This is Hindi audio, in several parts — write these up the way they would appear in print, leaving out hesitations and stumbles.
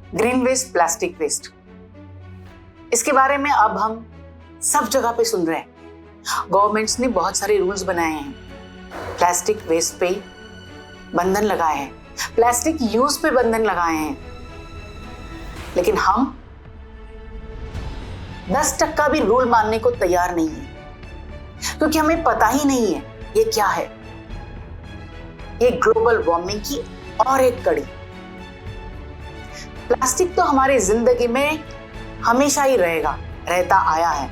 ग्रीन वेस्ट, प्लास्टिक वेस्ट, इसके बारे में अब हम सब जगह पे सुन रहे हैं। गवर्नमेंट्स ने बहुत सारे रूल्स बनाए हैं, प्लास्टिक वेस्ट पे बंधन लगाए हैं, प्लास्टिक यूज पे बंधन लगाए हैं, लेकिन हम 10% भी रूल मानने को तैयार नहीं है, क्योंकि हमें पता ही नहीं है ये क्या है। ये ग्लोबल वार्मिंग की और एक कड़ी। प्लास्टिक तो हमारी जिंदगी में हमेशा ही रहता आया है।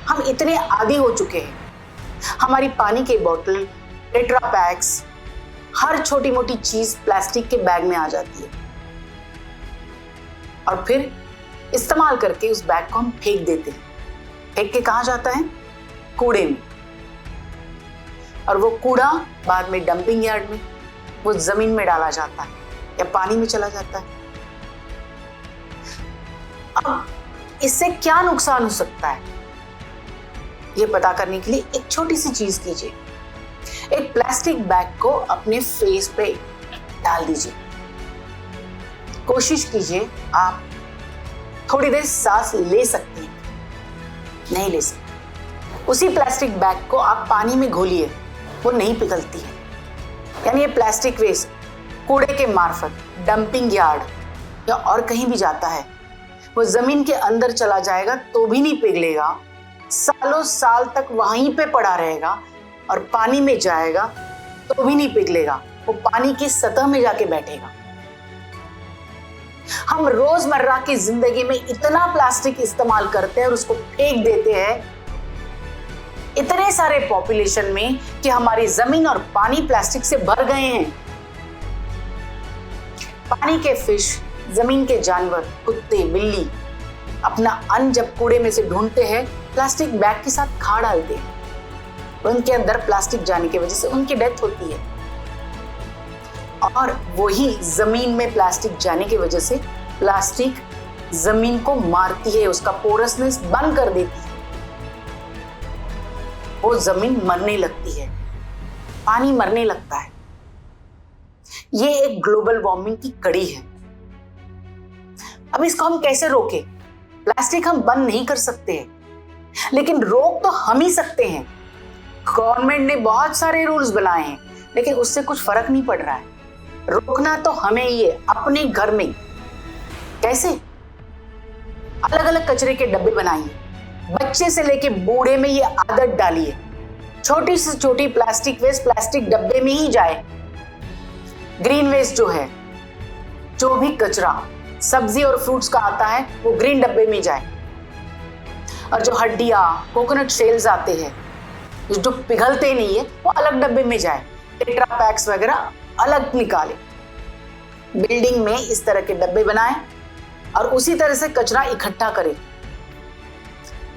हम इतने आदी हो चुके हैं। हमारी पानी की बोतल, टेट्रा पैक्स, हर छोटी मोटी चीज प्लास्टिक के बैग में आ जाती है और फिर इस्तेमाल करके उस बैग को हम फेंक देते हैं। फेंक के कहाँ जाता है? कूड़े में। और वो कूड़ा बाद में डंपिंग यार्ड में, वो जमीन में डाला जाता है या पानी में चला जाता है। अब इससे क्या नुकसान हो सकता है, ये पता करने के लिए एक छोटी सी चीज कीजिए। एक प्लास्टिक बैग को अपने फेस पे डाल दीजिए। कोशिश कीजिए आप थोड़ी देर सांस ले सकते हैं, नहीं ले सकते। उसी प्लास्टिक बैग को आप पानी में घोलिए, वो नहीं पिघलती है। यानी ये प्लास्टिक वेस्ट कूड़े के मार्फत डंपिंग यार्ड या और कहीं भी जाता है, वो जमीन के अंदर चला जाएगा तो भी नहीं पिघलेगा, सालों साल तक वहीं पे पड़ा रहेगा। और पानी में जाएगा तो भी नहीं पिघलेगा, वो पानी की सतह में जाके बैठेगा। हम रोजमर्रा की जिंदगी में इतना प्लास्टिक इस्तेमाल करते हैं और उसको फेंक देते हैं इतने सारे पॉपुलेशन में कि हमारी जमीन और पानी प्लास्टिक से भर गए हैं। पानी के फिश, जमीन के जानवर, कुत्ते, बिल्ली अपना अन्न जब कूड़े में से ढूंढते हैं, प्लास्टिक बैग के साथ खा डालते हैं। उनके अंदर प्लास्टिक जाने की वजह से उनकी डेथ होती है। और वही जमीन में प्लास्टिक जाने की वजह से प्लास्टिक जमीन को मारती है, उसका पोरसनेस बंद कर देती है, वो जमीन मरने लगती है, पानी मरने लगता है। ये एक ग्लोबल वार्मिंग की कड़ी है। अब इसको हम कैसे रोकें? प्लास्टिक हम बंद नहीं कर सकते हैं, लेकिन रोक तो हम ही सकते हैं। गवर्नमेंट ने बहुत सारे रूल्स बनाए हैं, लेकिन उससे कुछ फर्क नहीं पड़ रहा है। रोकना तो हमें ही है, अपने घर में। कैसे? अलग अलग कचरे के डब्बे बनाइए, बच्चे से लेके बूढ़े में ये आदत डालिए। छोटी से छोटी प्लास्टिक वेस्ट प्लास्टिक डब्बे में ही जाए। ग्रीन वेस्ट जो है, जो भी कचरा सब्जी और फ्रूट्स का आता है, वो ग्रीन डब्बे में जाए। और जो हड्डियां, कोकोनट शेल्स आते हैं जो पिघलते नहीं है, वो अलग डब्बे में जाए। टेट्रा पैक्स वगैरह अलग निकाले। बिल्डिंग में इस तरह के डब्बे बनाएं और उसी तरह से कचरा इकट्ठा करें।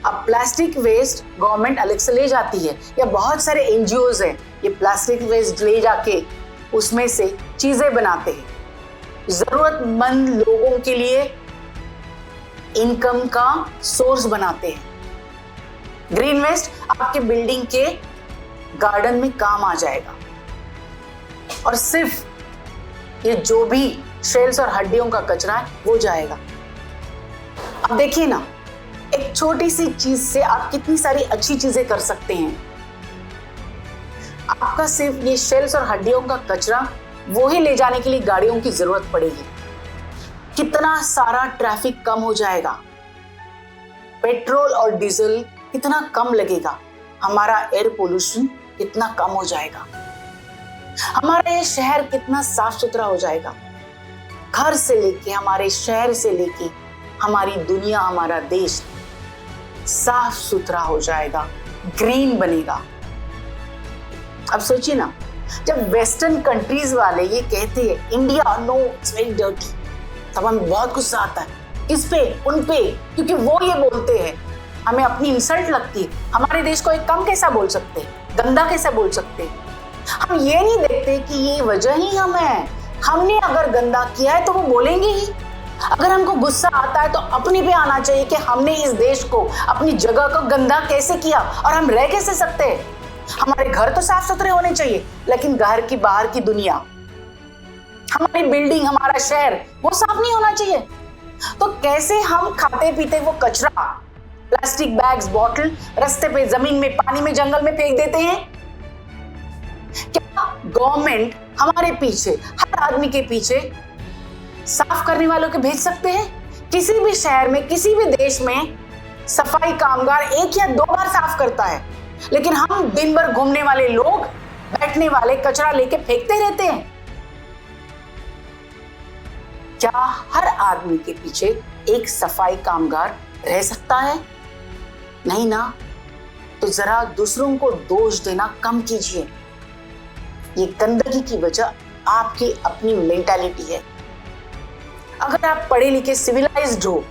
अब प्लास्टिक वेस्ट गवर्नमेंट अलग से ले जाती है, या बहुत सारे एनजीओज हैं, ये प्लास्टिक वेस्ट ले जाके उसमें से चीजें बनाते हैं, जरूरतमंद लोगों के लिए इनकम का सोर्स बनाते हैं। ग्रीन वेस्ट आपके बिल्डिंग के गार्डन में काम आ जाएगा। और सिर्फ ये जो भी शेल्स और हड्डियों का कचरा है वो जाएगा। अब देखिए ना, एक छोटी सी चीज से आप कितनी सारी अच्छी चीजें कर सकते हैं। आपका सिर्फ ये शेल्स और हड्डियों का कचरा वो ही ले जाने के लिए गाड़ियों की जरूरत पड़ेगी। कितना सारा ट्रैफिक कम हो जाएगा, पेट्रोल और डीजल कितना कम लगेगा, हमारा एयर पोल्यूशन कितना कम हो जाएगा, हमारा ये शहर कितना साफ सुथरा हो जाएगा। घर से लेके, हमारे शहर से लेके हमारी दुनिया, हमारा देश साफ सुथरा हो जाएगा, ग्रीन बनेगा। अब सोचिए ना, जब वेस्टर्न कंट्रीज वाले ये कहते हैं India no it's very dirty, तब हमें बहुत गुस्सा आता है। किस पे? उन पे, क्योंकि वो ये बोलते हैं, हमें अपनी इंसल्ट लगती है। हमारे देश को एक कम कैसा बोल सकते हैं, गंदा कैसा बोल सकते हैं? हम ये नहीं देखते कि ये वजह ही हम हैं। हमने अगर गंदा किया है तो वो बोलेंगे ही। अगर हमको गुस्सा आता है तो अपने पे आना चाहिए कि हमने इस देश को, अपनी जगह को गंदा कैसे किया और हम रह कैसे सकते हैं। हमारे घर तो साफ सुथरे होने चाहिए, लेकिन घर की बाहर की दुनिया, हमारी बिल्डिंग, हमारा शहर वो साफ नहीं होना चाहिए। तो कैसे हम खाते पीते वो कचरा, प्लास्टिक बैग्स, बॉटल रास्ते पे, जमीन में, पानी में, जंगल में फेंक देते हैं? क्या गवर्नमेंट हमारे पीछे, हर आदमी के पीछे साफ करने वालों के भेज सकते हैं? किसी भी शहर में, किसी भी देश में सफाई कामगार 1 या 2 बार साफ करता है, लेकिन हम दिन भर घूमने वाले लोग, बैठने वाले कचरा लेके फेंकते रहते हैं। क्या हर आदमी के पीछे एक सफाई कामगार रह सकता है? नहीं ना। तो जरा दूसरों को दोष देना कम कीजिए। ये गंदगी की वजह आपकी अपनी मेंटालिटी है। अगर आप पढ़े लिखे, सिविलाइज्ड हो,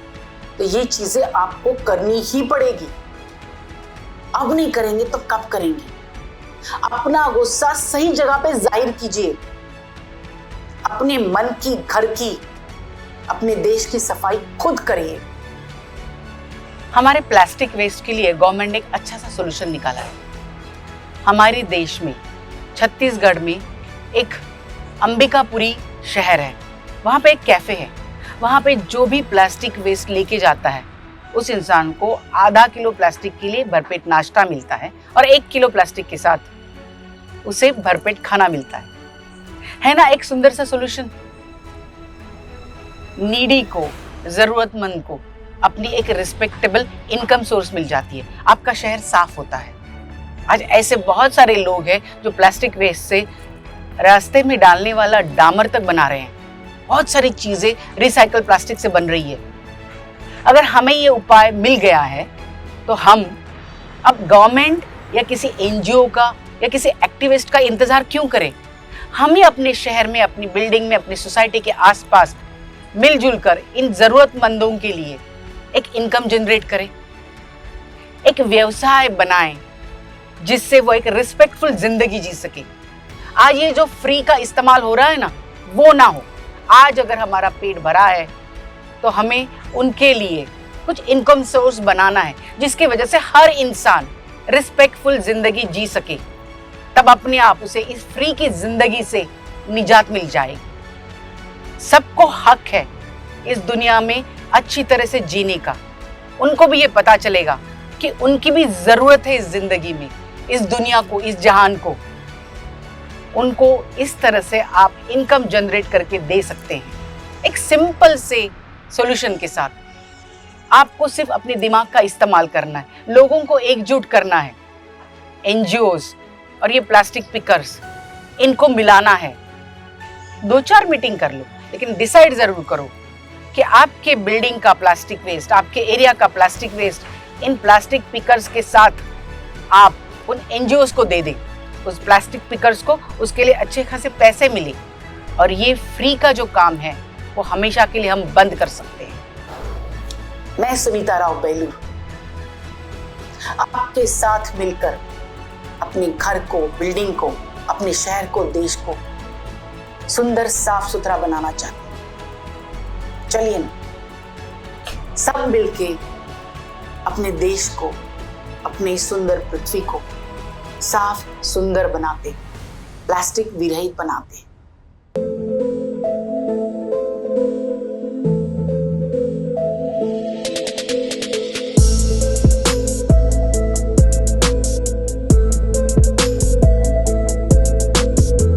तो ये चीजें आपको करनी ही पड़ेगी। अब नहीं करेंगे तो कब करेंगे? अपना गुस्सा सही जगह पे जाहिर कीजिए। अपने मन की, घर की, अपने देश की सफाई खुद करिए। हमारे प्लास्टिक वेस्ट के लिए गवर्नमेंट ने एक अच्छा सा सॉल्यूशन निकाला है। हमारे देश में, छत्तीसगढ़ में एक अंबिकापुरी शहर है, वहाँ पे एक कैफे है। वहाँ पे जो भी प्लास्टिक वेस्ट लेके जाता है, उस इंसान को आधा किलो प्लास्टिक के लिए भरपेट नाश्ता मिलता है और 1 किलो प्लास्टिक के साथ उसे भरपेट खाना मिलता है ना? एक सुंदर सा सॉल्यूशन। नीडी को, जरूरतमंद को अपनी एक रिस्पेक्टेबल इनकम सोर्स मिल जाती है। आपका शहर साफ होता है। आज ऐसे बहुत सारे लोग हैं जो प्लास्टिक वेस्ट से रास्ते में डालने वाला डामर तक बना रहे हैं। बहुत सारी चीजें रिसाइकल प्लास्टिक से बन रही है। अगर हमें ये उपाय मिल गया है तो हम अब गवर्नमेंट या किसी एनजीओ का या किसी एक्टिविस्ट का इंतजार क्यों करें? हम ही अपने शहर में, अपनी बिल्डिंग में, अपनी सोसाइटी के आसपास मिलजुल कर इन जरूरतमंदों के लिए एक इनकम जनरेट करें, एक व्यवसाय बनाएं जिससे वो एक रिस्पेक्टफुल जिंदगी जी सके। आज ये जो फ्री का इस्तेमाल हो रहा है ना, वो ना हो। आज अगर हमारा पेट भरा है तो हमें उनके लिए कुछ इनकम सोर्स बनाना है जिसकी वजह से हर इंसान रिस्पेक्टफुल जिंदगी जी सके। तब अपने आप उसे इस फ्री की जिंदगी से निजात मिल जाएगी। सबको हक है इस दुनिया में अच्छी तरह से जीने का। उनको भी ये पता चलेगा कि उनकी भी जरूरत है इस जिंदगी में, इस दुनिया को, इस जहान को। उनको इस तरह से आप इनकम जनरेट करके दे सकते हैं एक सिंपल से सॉल्यूशन के साथ। आपको सिर्फ अपने दिमाग का इस्तेमाल करना है, लोगों को एकजुट करना है। एनजीओज और ये प्लास्टिक पिकर्स, इनको मिलाना है। 2-4 मीटिंग कर लो, लेकिन डिसाइड जरूर करो कि आपके बिल्डिंग का प्लास्टिक वेस्ट, आपके एरिया का प्लास्टिक वेस्ट इन प्लास्टिक पिकर्स के साथ आप उन एनजीओज को दे दें। उस प्लास्टिक पिकर्स को उसके लिए अच्छे खासे पैसे मिले और ये फ्री का जो काम है वो हमेशा के लिए हम बंद कर सकते हैं। मैं सुनीता राव बेलूर आपके साथ मिलकर अपने घर को, बिल्डिंग को, अपने शहर को, देश को सुंदर, साफ सुथरा बनाना चाहती हूं। चलिए ना सब मिलके अपने देश को, अपनी सुंदर पृथ्वी को साफ सुंदर बनाते, प्लास्टिक विरहित बनाते।